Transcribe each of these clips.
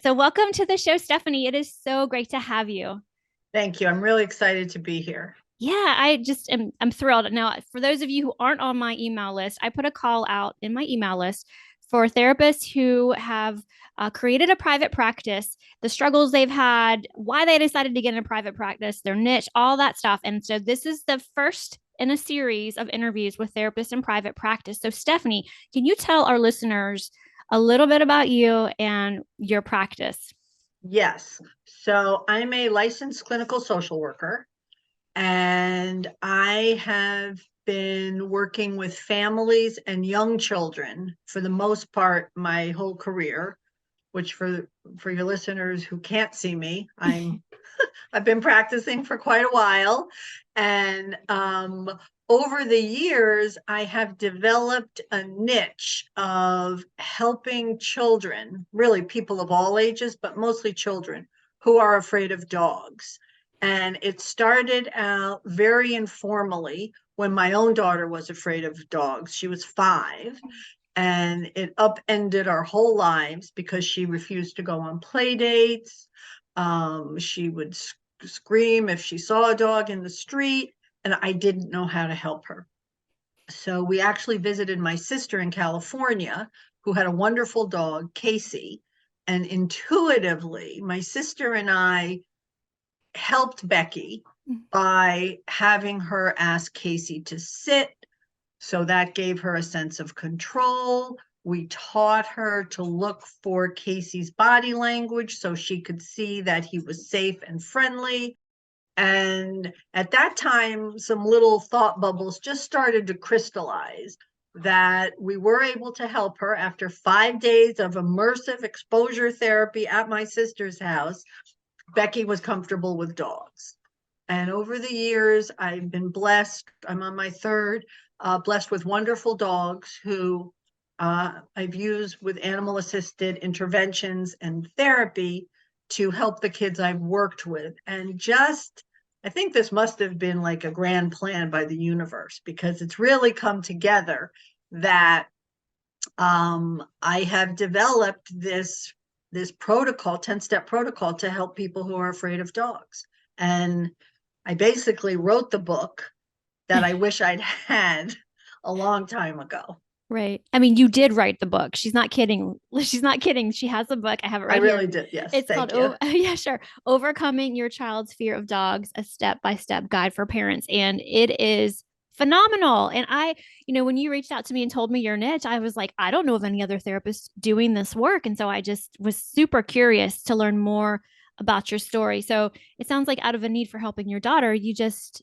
So, welcome to the show, Stephanie. It is so great to have you. Thank you. I'm really excited to be here. Yeah, I'm thrilled. Now, for those of you who aren't on my email list, I put a call out in my email list for therapists who have created a private practice, the struggles they've had, why they decided to get in a private practice, their niche, all that stuff. And so, this is the first in a series of interviews with therapists in private practice. So, Stephanie, can you tell our listeners a little bit about you and your practice? Yes. So I'm a licensed clinical social worker, and I have been working with families and young children for the most part my whole career, which for your listeners who can't see me, I've been practicing for quite a while. And over the years, I have developed a niche of helping children, really people of all ages, but mostly children who are afraid of dogs. And it started out very informally when my own daughter was afraid of dogs. She was 5, and it upended our whole lives because she refused to go on play dates. She would scream if she saw a dog in the street, and I didn't know how to help her. So we actually visited my sister in California, who had a wonderful dog, Casey. And intuitively, my sister and I helped Becky by having her ask Casey to sit. So that gave her a sense of control. We taught her to look for Casey's body language so she could see that he was safe and friendly. And at that time, some little thought bubbles just started to crystallize that we were able to help her after 5 days of immersive exposure therapy at my sister's house. Becky was comfortable with dogs. And over the years, I've been blessed. I'm on my third, blessed with wonderful dogs who I've used with animal assisted interventions and therapy to help the kids I've worked with. And just, I think this must have been like a grand plan by the universe, because it's really come together that I have developed this protocol, 10-step protocol, to help people who are afraid of dogs. And I basically wrote the book that I wish I'd had a long time ago. Right. I mean, you did write the book. She's not kidding. She's not kidding. She has the book. I have it I right here. really did. Yes. It's called Thank you. yeah, sure. Overcoming Your Child's Fear of Dogs, a step-by-step guide for parents. And it is phenomenal. And when you reached out to me and told me your niche, I was like, I don't know of any other therapists doing this work. And so I just was super curious to learn more about your story. So it sounds like out of a need for helping your daughter, you just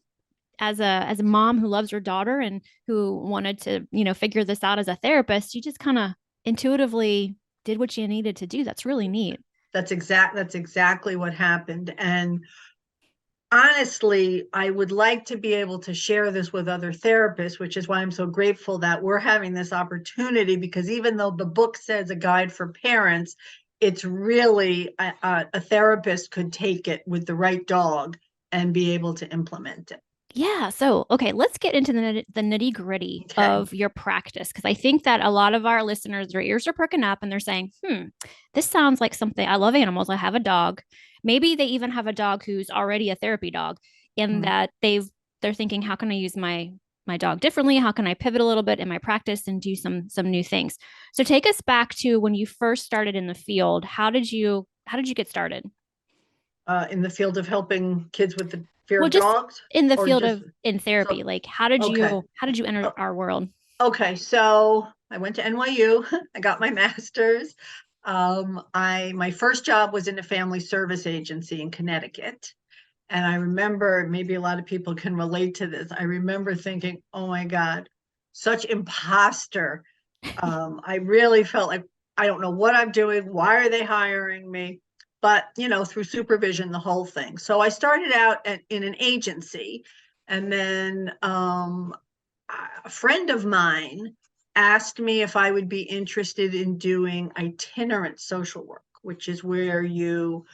as a mom who loves her daughter and who wanted to, figure this out as a therapist, you just kind of intuitively did what you needed to do. That's really neat. That's exactly what happened. And honestly, I would like to be able to share this with other therapists, which is why I'm so grateful that we're having this opportunity, because even though the book says a guide for parents, it's really a therapist could take it with the right dog and be able to implement it. Yeah. So, okay, let's get into the nitty gritty Okay. of your practice because I think that a lot of our listeners, their ears are perking up and they're saying, this sounds like something. I love animals. I have a dog. Maybe they even have a dog who's already a therapy dog, in Mm. that they're thinking, how can I use my dog differently? How can I pivot a little bit in my practice and do some new things? So take us back to when you first started in the field. How did you get started? In the field of helping kids with the fear Well, of just dogs, in the or field just of in therapy, so. like how did Okay. you enter Oh, our world? okay. So I went to NYU. I got my master's. I my first job was in a family service agency in Connecticut. And I remember, maybe a lot of people can relate to this. I remember thinking, oh my God, such imposter. I really felt like I don't know what I'm doing. Why are they hiring me? But, through supervision, the whole thing. So I started out in an agency, and then a friend of mine asked me if I would be interested in doing itinerant social work, which is where so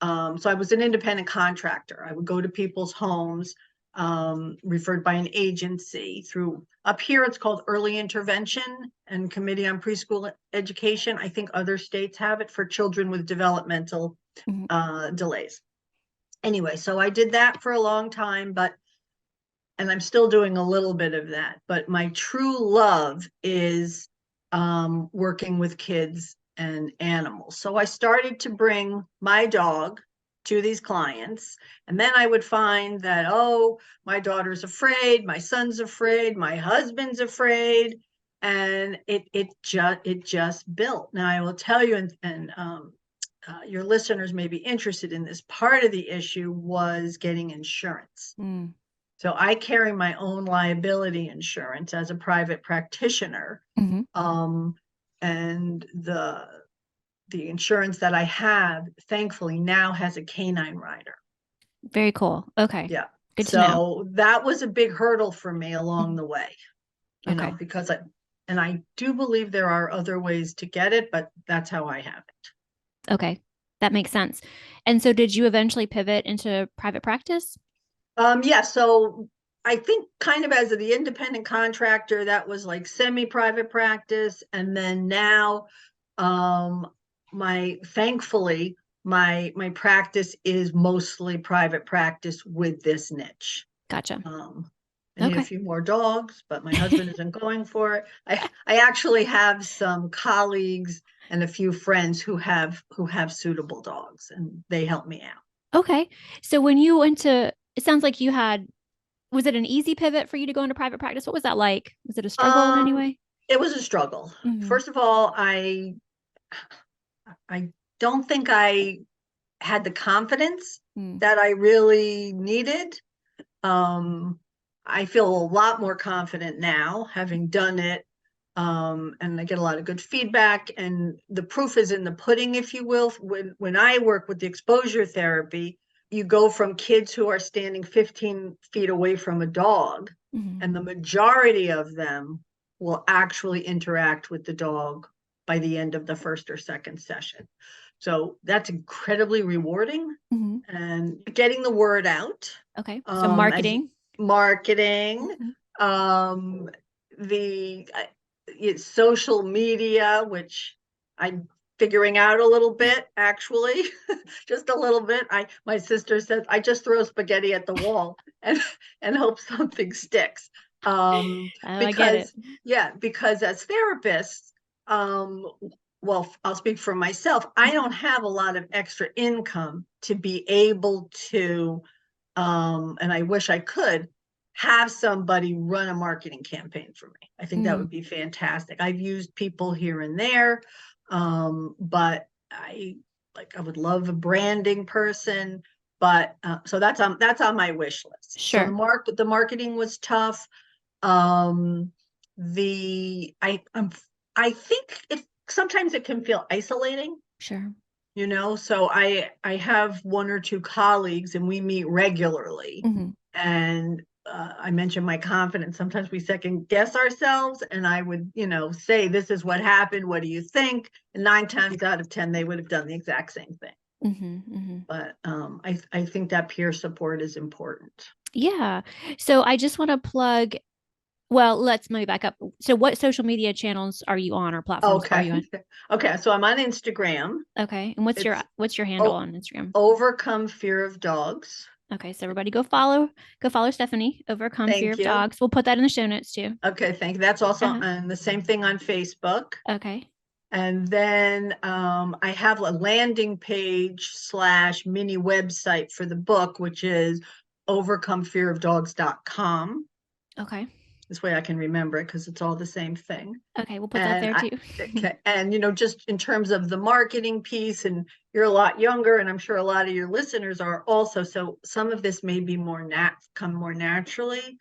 I was an independent contractor. I would go to people's homes, referred by an agency through Up here, it's called Early Intervention and Committee on Preschool Education. I think other states have it for children with developmental delays. Anyway, so I did that for a long time, and I'm still doing a little bit of that, but my true love is working with kids and animals. So I started to bring my dog to these clients, and then I would find that, oh, my daughter's afraid, my son's afraid, my husband's afraid, and it just built. Now I will tell you, and your listeners may be interested in this, part of the issue was getting insurance. So I carry my own liability insurance as a private practitioner. And the insurance that I have, thankfully, now has a canine rider. Very cool. Okay. Yeah. Good to know. So that was a big hurdle for me along the way, you know, because I do believe there are other ways to get it, but that's how I have it. Okay. That makes sense. And so did you eventually pivot into private practice? Yeah. So I think kind of as the independent contractor, that was like semi-private practice. And then now, thankfully, my practice is mostly private practice with this niche. Gotcha. I need a few more dogs, but my husband isn't going for it. I actually have some colleagues and a few friends who have suitable dogs, and they help me out. Okay. So when you went to, it sounds like you had, was it an easy pivot for you to go into private practice? What was that like? Was it a struggle in any way? It was a struggle. First of all, I don't think I had the confidence that I really needed. I feel a lot more confident now, having done it. And I get a lot of good feedback, and the proof is in the pudding, if you will. When I work with the exposure therapy, you go from kids who are standing 15 feet away from a dog, and the majority of them will actually interact with the dog by the end of the first or second session. So that's incredibly rewarding, and getting the word out. Okay. So marketing. Social media, which I'm figuring out a little bit, actually, just a little bit. My sister says I just throw spaghetti at the wall and hope something sticks. I get it. Because as therapists, well, I'll speak for myself. I don't have a lot of extra income to be able to, and I wish I could, have somebody run a marketing campaign for me. I think that would be fantastic. I've used people here and there, but I would love a branding person. But so that's on my wish list. Sure. So the marketing was tough. I think sometimes it can feel isolating. Sure. You know, so I have one or two colleagues, and we meet regularly, and I mentioned my confidence. Sometimes we second guess ourselves, and I would, say, this is what happened. What do you think? And 9 times out of 10, they would have done the exact same thing. But I think that peer support is important. Yeah. So I just want to plug, well, let's maybe back up. So what social media channels are you on, or platforms are you on? Okay. So I'm on Instagram. Okay. And what's your handle on Instagram? Overcome Fear of Dogs. Okay, so everybody go follow Stefani, Overcome Fear of Dogs. We'll put that in the show notes too. Okay, thank you. That's also on the same thing on Facebook. Okay. And then I have a landing page / mini website for the book, which is overcomefearofdogs.com. Okay. This way I can remember it, because it's all the same thing. Okay, we'll put that there too. Okay. And, just in terms of the marketing piece, and you're a lot younger, and I'm sure a lot of your listeners are also, so some of this may be come more naturally.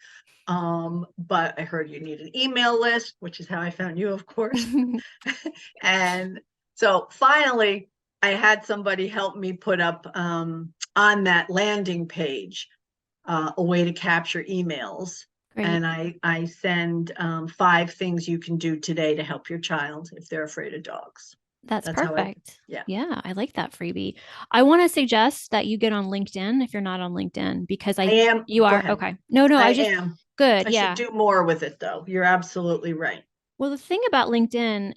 But I heard you need an email list, which is how I found you, of course. And so finally, I had somebody help me put up on that landing page a way to capture emails. Great. And I send 5 things you can do today to help your child if they're afraid of dogs. That's perfect. Yeah, I like that freebie. I want to suggest that you get on LinkedIn if you're not on LinkedIn, because I am. You are? Okay. No, I am. Good. I should Yeah. do more with it though. You're absolutely right. Well, the thing about LinkedIn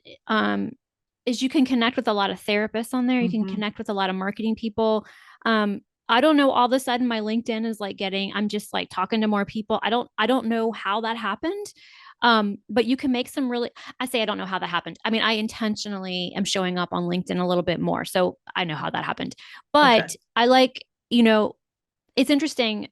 is you can connect with a lot of therapists on there. You can Hmm. connect with a lot of marketing people. I don't know. All of a sudden, my LinkedIn is like I'm just like talking to more people. I don't know how that happened. But you can make some really, I say I don't know how that happened. I mean, I intentionally am showing up on LinkedIn a little bit more. So I know how that happened. Okay. But I like, it's interesting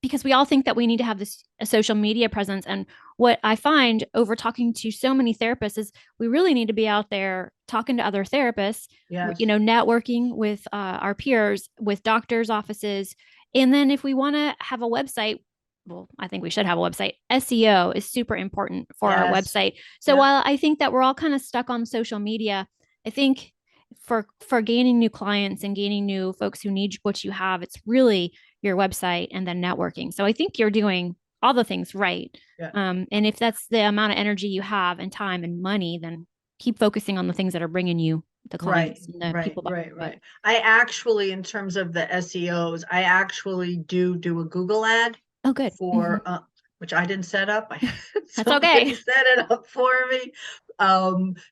because we all think that we need to have this a social media presence. And what I find over talking to so many therapists is we really need to be out there talking to other therapists, Yes. networking with our peers, with doctors' offices. And then if we want to have a website, well, I think we should have a website. SEO is super important for our Yes. website. So Yep. while I think that we're all kind of stuck on social media, I think for gaining new clients and gaining new folks who need what you have, it's really your website and then networking. So I think you're doing all the things right. Yeah. And if that's the amount of energy you have and time and money, then keep focusing on the things that are bringing you the Right. clients and the Right. people Right. behind it. Right. I actually, in terms of the SEOs, I actually do a Google ad Oh, good. for which I didn't set up. I had That's okay. somebody set it up for me.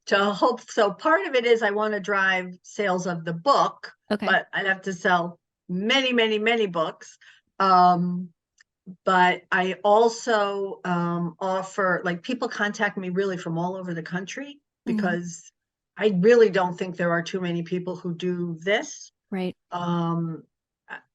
To hope so part of it is I want to drive sales of the book, Okay. but I'd have to sell many, many, many books. Um, but I also offer, like, people contact me really from all over the country Hmm. because I really don't think there are too many people who do this. Right.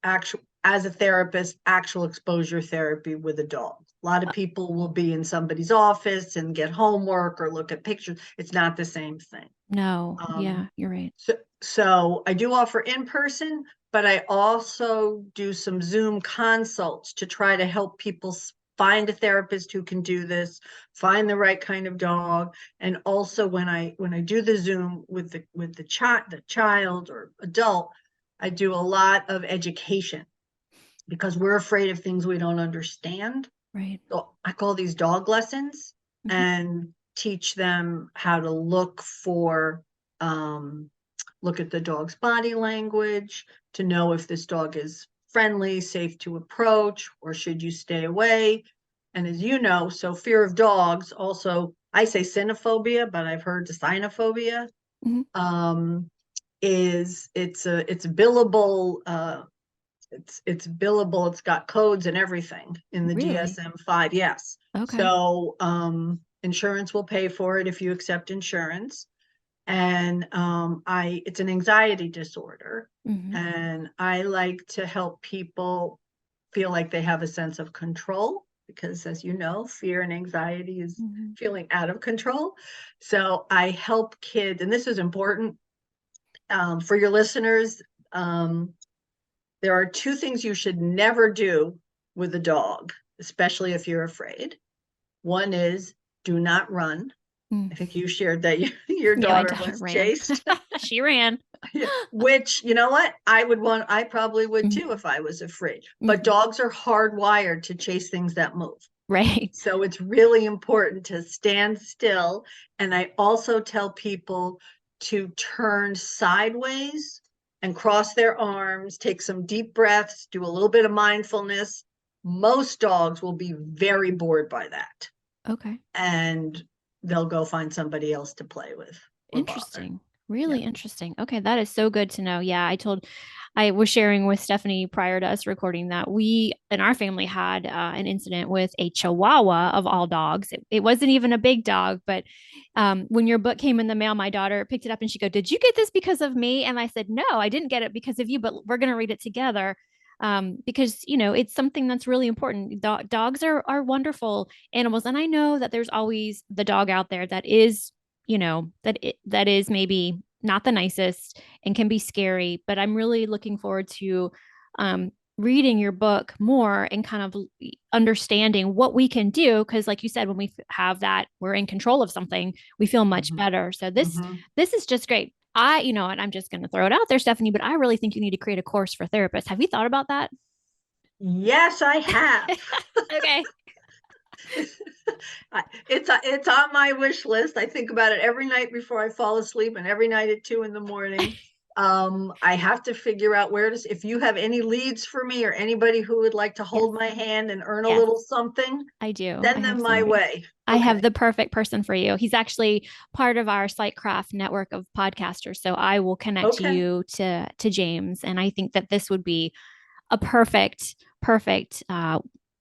Actual as a therapist, actual exposure therapy with a dog. A lot of Uh, people will be in somebody's office and get homework or look at pictures. It's not the same thing. no. Um, Yeah, you're right. so I do offer in person, but I also do some Zoom consults to try to help people find a therapist who can do this, find the right kind of dog, and also when I do the Zoom with the child or adult, I do a lot of education because we're afraid of things we don't understand. Right. So I call these dog lessons Hmm. and teach them how to um, look at the dog's body language to know if this dog is friendly, safe to approach, or should you stay away. And as you know, so fear of dogs also, I say cynophobia, but I've heard cynophobia Hmm. um, is it's billable it's billable. It's got codes and everything in the Really? DSM-5. Yes. Okay. So insurance will pay for it if you accept insurance. And it's an anxiety disorder. Hmm. And I like to help people feel like they have a sense of control because, as you know, fear and anxiety is Hmm. feeling out of control. So I help kids, and this is important for your listeners. Um, there are two things you should never do with a dog, especially if you're afraid. One is do not run. Mm. I think you shared that your Yeah, my daughter daughter was ran. chased, She ran. which, you know what? I probably would too Hmm. if I was afraid. But Hmm. dogs are hardwired to chase things that move. Right. So it's really important to stand still. And I also tell people to turn sideways and cross their arms, take some deep breaths, do a little bit of mindfulness. Most dogs will be very bored by that Okay. and they'll go find somebody else to play with or bother. Interesting. Yeah. Really interesting. Okay, that is so good to know. Yeah, I was sharing with Stephanie prior to us recording that we in our family had an incident with a Chihuahua of all dogs. It wasn't even a big dog, but when your book came in the mail, my daughter picked it up and she go, "Did you get this because of me?" And I said, "No, I didn't get it because of you, but we're going to read it together." Because it's something that's really important. Dogs are wonderful animals, and I know that there's always the dog out there that is that is maybe not the nicest and can be scary, but I'm really looking forward to um, reading your book more and kind of understanding what we can do, because like you said, when we have that we're in control of something, we feel much Mhm. better. So this Mhm. this is just great. And I'm just going to throw it out there, Stephanie, but I really think you need to create a course for therapists. Have you thought about that? Yes, I have. Okay. It's on my wish list. I think about it every night before I fall asleep and every night at 2 in the morning. I have to figure out where to, if you have any leads for me or anybody who would like to Yes. hold my hand and earn a Yes, little something, I do. I send have them my somebody. way. I have Okay. the perfect person for you. He's actually part of our Sightcraft network of podcasters. So I will connect Okay. you to James. And I think that this would be a perfect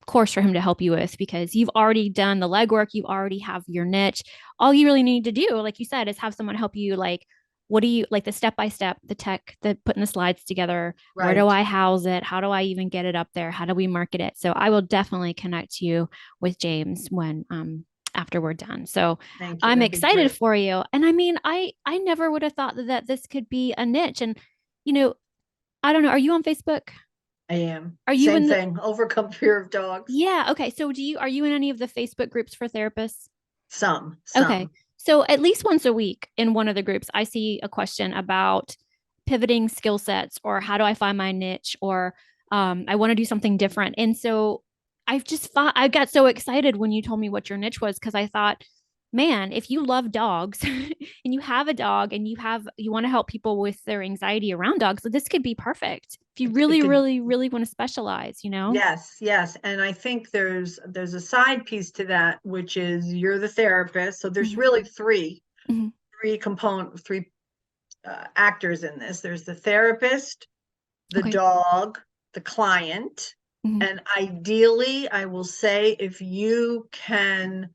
course for him to help you with because you've already done the legwork. You already have your niche. All you really need to do, like you said, is have someone help you. Like, what do you like the step by step, the tech, the putting the slides together? Where do Right. I house it? How do I even get it up there? How do we market it? So I will definitely connect you with James when after we're done. So Thank you. I'm That'd be excited great. for you. And I mean, I never would have thought that this could be a niche. And you know, I don't know. Are you on Facebook? I am. Are you Same in the thing. Overcome fear of dogs. Yeah, okay. So are you in any of the Facebook groups for therapists? Some, Okay. some. So at least once a week in one of the groups, I see a question about pivoting skill sets or how do I find my niche or I want to do something different. And so I got so excited when you told me what your niche was because I thought, man, if you love dogs and you have a dog and you want to help people with their anxiety around dogs, this could be perfect. If you It really, could, really, really want to specialize, you know? yes, yes. And I think there's a side piece to that, which is you're the therapist. So there's Mhm, really three, mhm. three actors in this. There's the therapist, the Okay. dog, the client. Mhm, And ideally, I will say if you can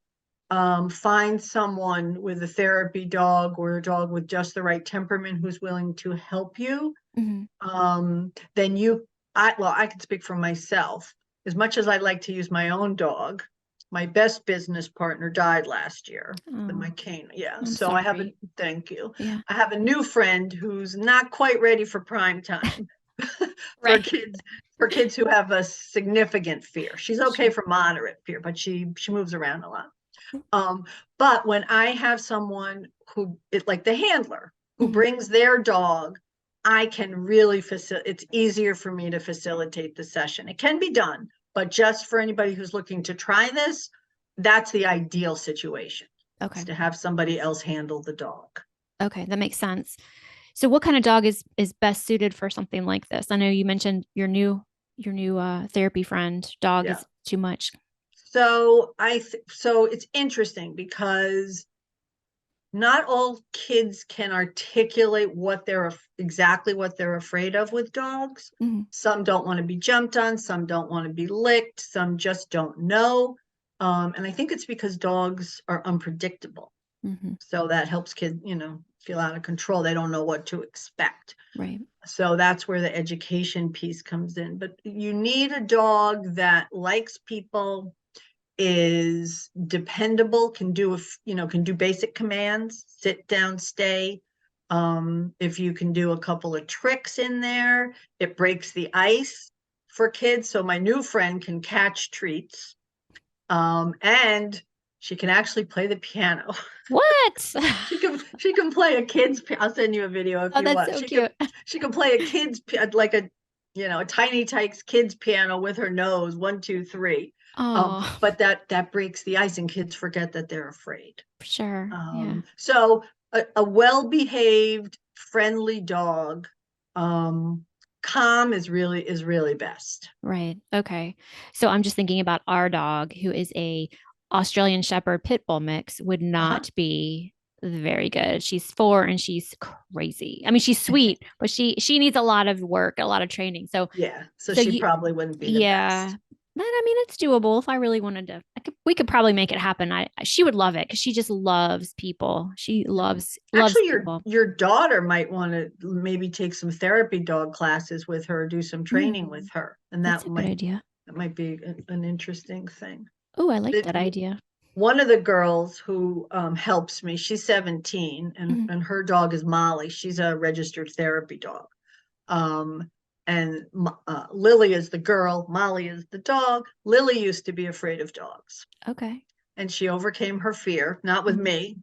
find someone with a therapy dog or a dog with just the right temperament who's willing to help you, mhm. then I can speak for myself. As much as I like to use my own dog, my best business partner died last year. Oh, My cane, yeah. I'm So I have a sorry. thank you. Yeah. I have a new friend who's not quite ready for prime time for Right. kids for kids who have a significant fear. She's okay Sure. for moderate fear, but she moves around a lot. Um, but when I have someone who is like the handler who Mhm. brings their dog, I can really it's easier for me to facilitate the session. It can be done, but just for anybody who's looking to try this, that's the ideal situation. Is Okay. to have somebody else handle the dog. Okay, that makes sense. So what kind of dog is best suited for something like this? I know you mentioned your new therapy friend dog Yeah. is too much. So it's interesting because not all kids can articulate exactly what they're afraid of with dogs. Mhm, Some don't want to be jumped on, some don't want to be licked, some just don't know. And I think it's because dogs are unpredictable. mhm. So that helps kids, feel out of control. They don't know what to expect. Right. So that's where the education piece comes in. But you need a dog that likes people, is dependable, can do basic commands, sit down, stay. If you can do a couple of tricks in there, it breaks the ice for kids. So my new friend can catch treats. And she can actually play the piano. What? She can play a kid's. I'll send you a video if Oh, you that's want. so cute. She can play a kid's like a tiny tykes kids piano with her nose. 1, 2, 3. Oh, But that breaks the ice, and kids forget that they're afraid. sure. Yeah. So a well-behaved, friendly dog, calm is really best. Right. Okay. So I'm just thinking about our dog, who is a Australian Shepherd Pit Bull mix, would Uh-huh. not be very good. She's 4 and she's crazy. I mean, she's sweet, but she needs a lot of work, a lot of training. So Yeah. So so she you probably wouldn't be the yeah. best. But I mean, it's doable if I really wanted to. We could probably make it happen. She would love it because she just loves people. She loves Actually, your people. your daughter might want to maybe take some therapy dog classes with her, do some training with Mm, her, and that's that a good might idea. that might be an interesting thing. Oh, I like That that idea. one of the girls who helps me, she's 17, and Mhm. and her dog is Molly. She's a registered therapy dog. Um, and Lily is the girl, Molly is the dog. Lily used to be afraid of dogs, Okay. and she overcame her fear, not with Mhm. me.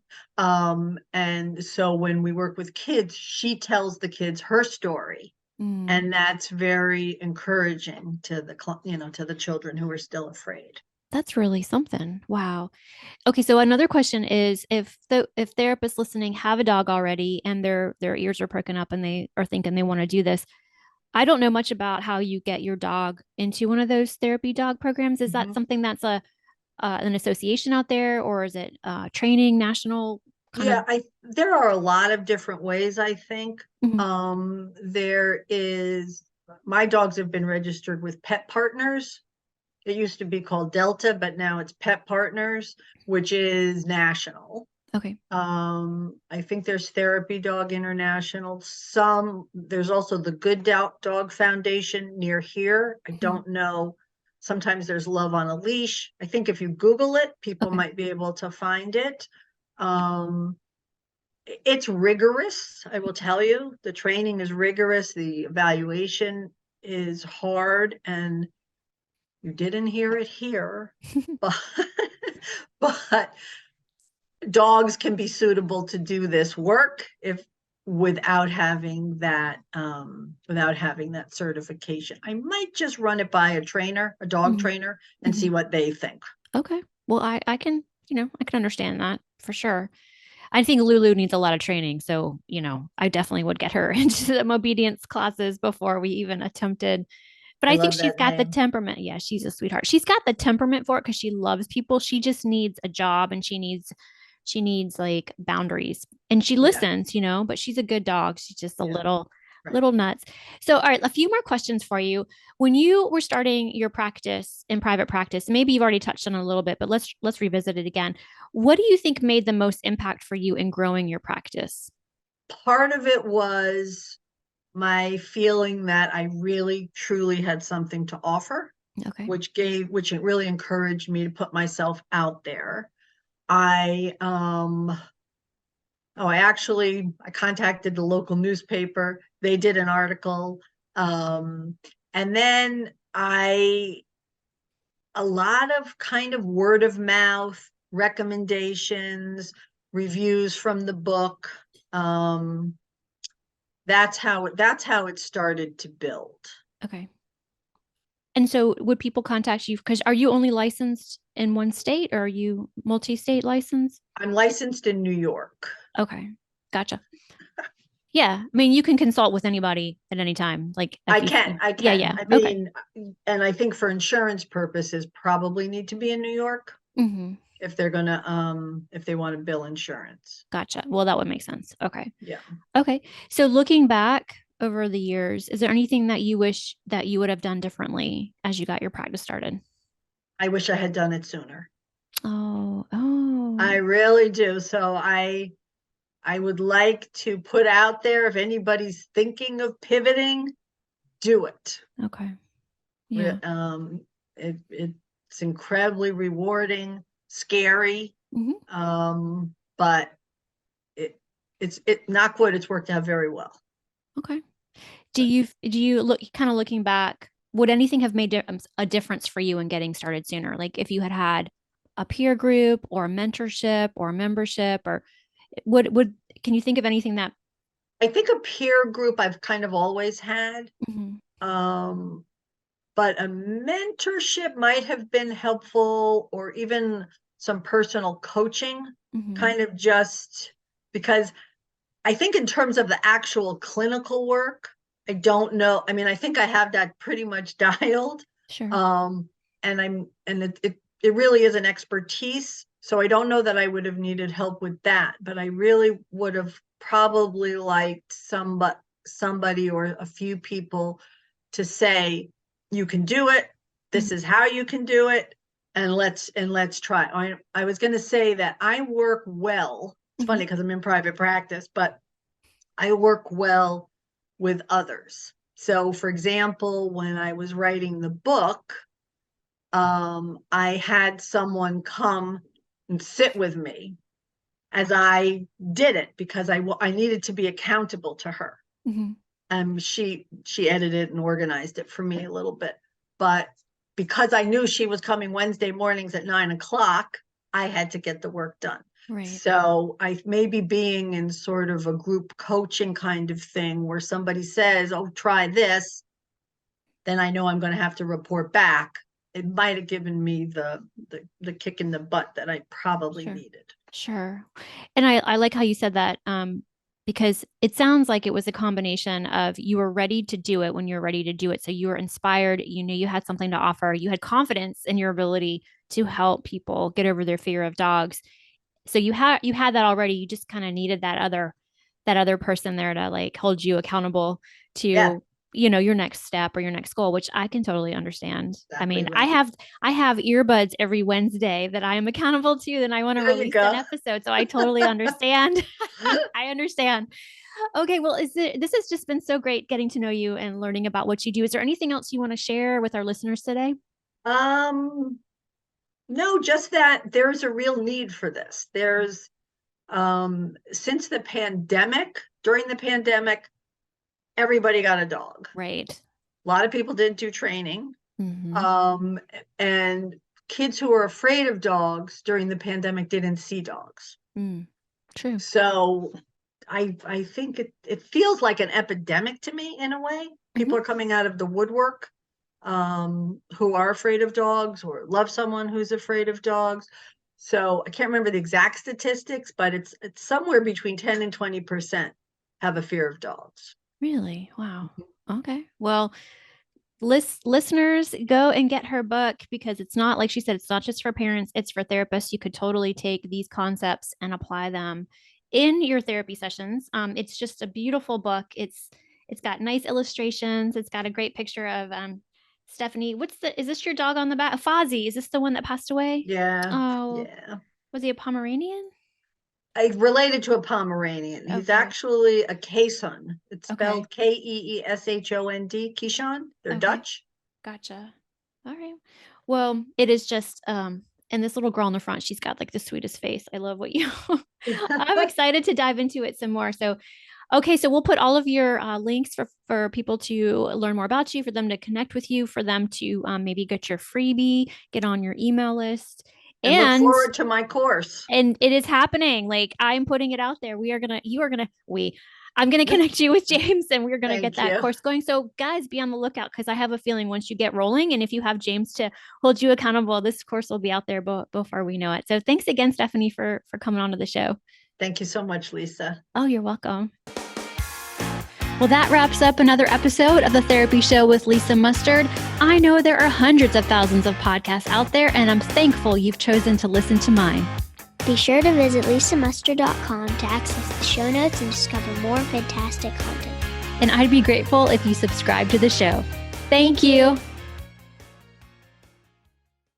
And so when we work with kids, she tells the kids her story, Mm. and that's very encouraging to to the children who are still afraid. That's really something. Wow. Okay, so another question is if therapists listening have a dog already and their ears are perking up and they are thinking they want to do this. I don't know much about how you get your dog into one of those therapy dog programs. Is that Mhm. something that's a an association out there, or is it training national kind of? Yeah, there are a lot of different ways, I think. Mhm. There is my dogs have been registered with Pet Partners. It used to be called Delta, but now it's Pet Partners, which is national. Okay. I think there's Therapy Dog International. There's also the Dog Foundation near here. I Mhm. don't know. Sometimes there's Love on a Leash. I think if you Google it, people Okay. might be able to find it. Um, it's rigorous, I will tell you. The training is rigorous. The evaluation is hard, and you didn't hear it here, but but dogs can be suitable to do this work if without having that certification. I might just run it by a dog Mhm. trainer, and see Mhm. what they think. Okay. Well, I can, I can understand that for sure. I think Lulu needs a lot of training. So, I definitely would get her into some obedience classes before we even attempted. But I I think love she's that got the name. temperament. Yeah, she's a sweetheart. She's got the temperament for it because she loves people. She just needs a job and she needs like boundaries. And she Yeah, listens, but she's a good dog. She's just a yeah, right. little nuts. So, all right, a few more questions for you. When you were starting your practice in private practice, maybe you've already touched on it a little bit, but let's revisit it again. What do you think made the most impact for you in growing your practice? Part of it was my feeling that I really truly had something to offer, Okay. which it really encouraged me to put myself out there. I I contacted the local newspaper. They did an article. And then a lot of kind of word of mouth, recommendations, reviews from the book. Um, that's how it started to build. Okay. And so would people contact you because are you only licensed in one state or are you multi-state licensed? I'm licensed in New York. Okay. Gotcha. Yeah. I mean, you can consult with anybody at any time. Like if you, I yeah, can. yeah. I Okay. mean, and I think for insurance purposes, probably need to be in New York Hmm. if they want to bill insurance. Gotcha. Well, that would make sense. Okay. Yeah. Okay. So looking back over the years, is there anything that you wish that you would have done differently as you got your practice started? I wish I had done it sooner. Oh, I oh, really do. So I would like to put out there, if anybody's thinking of pivoting, do it. okay. Re- Yeah. Um, it's incredibly rewarding, scary, Hmm. but it knock wood, it's worked out very well. Okay. But Do you look kind of looking back, would anything have made a difference for you in getting started sooner? Like if you had had a peer group or a mentorship or a membership or would can you think of anything that I think a peer group I've kind of always had. Mhm. Um, but a mentorship might have been helpful, or even some personal coaching, Mhm. kind of just because I think in terms of the actual clinical work, I don't know. I mean, I think I have that pretty much dialed. Sure. Um, and it really is an expertise. So I don't know that I would have needed help with that, but I really would have probably liked somebody or a few people to say, you can do it. Mhm. This is how you can do it. And let's try. I was going to say that I work well. It's Mhm. funny because I'm in private practice, but I work well with others. So, for example, when I was writing the book, I had someone come and sit with me as I did it, because I needed to be accountable to her. Mhm. She edited and organized it for me a little bit, but because I knew she was coming Wednesday mornings at 9 o'clock, I had to get the work done. Right. So I maybe being in sort of a group coaching kind of thing where somebody says, "Oh, try this," then I know I'm going to have to report back it might have given me the kick in the butt that I probably Sure. needed. Sure. And I like how you said that, because it sounds like it was a combination of you were ready to do it when you're ready to do it. So you were inspired, you knew you had something to offer, you had confidence in your ability to help people get over their fear of dogs. So you had that already. You just kind of needed that other person there to like hold you accountable Yeah, to your next step or your next goal, which I can totally understand. I exactly mean, I right. have I have earbuds every Wednesday that I am accountable to, and I want to There you release an go. episode, so I totally understand. I understand. Okay, well, this has just been so great getting to know you and learning about what you do. Is there anything else you want to share with our listeners today? Um, no, just that there's a real need for this. There's since the pandemic, during the pandemic, everybody got a dog. Right. A lot of people didn't do training. Mm-hmm. Um, and kids who were afraid of dogs during the pandemic didn't see dogs. Mm, true. So I think it feels like an epidemic to me in a way. People Mm-hmm. are coming out of the woodwork, who are afraid of dogs or love someone who's afraid of dogs. So I can't remember the exact statistics, but it's somewhere between 10 and 20% have a fear of dogs. Really? Wow. Okay. Well, listeners, go and get her book, because it's not, like she said, it's not just for parents, it's for therapists. You could totally take these concepts and apply them in your therapy sessions. It's just a beautiful book. It's got nice illustrations. It's got a great picture of Stephanie. Is this your dog on the back? Fozzie. Is this the one that passed away? Yeah, Oh, yeah. was he a Pomeranian? I related to a Pomeranian. He's Okay. actually a Quaison. It's Okay. spelled Keeshond. Keeshond. They're Okay. Dutch. Gotcha. All right. Well, it is just and this little girl in the front, she's got like the sweetest face. I love what you I'm excited to dive into it some more. So, okay, so we'll put all of your links for people to learn more about you, for them to connect with you, for them to maybe get your freebie, get on your email list. And look And forward to my course. it is happening. Like, I'm putting it out there. I'm gonna connect you with James, and we're gonna get Thank that you. course going. So guys, be on the lookout, because I have a feeling once you get rolling, and if you have James to hold you accountable, this course will be out there before we know it. So thanks again, Stephanie, for coming on to the show. Thank you so much, Lisa. Oh, you're welcome. Well, that wraps up another episode of the Therapy Show with Lisa Mustard. I know there are hundreds of thousands of podcasts out there, and I'm thankful you've chosen to listen to mine. Be sure to visit lisamustard.com to access the show notes and discover more fantastic content. And I'd be grateful if you subscribe to the show. Thank you.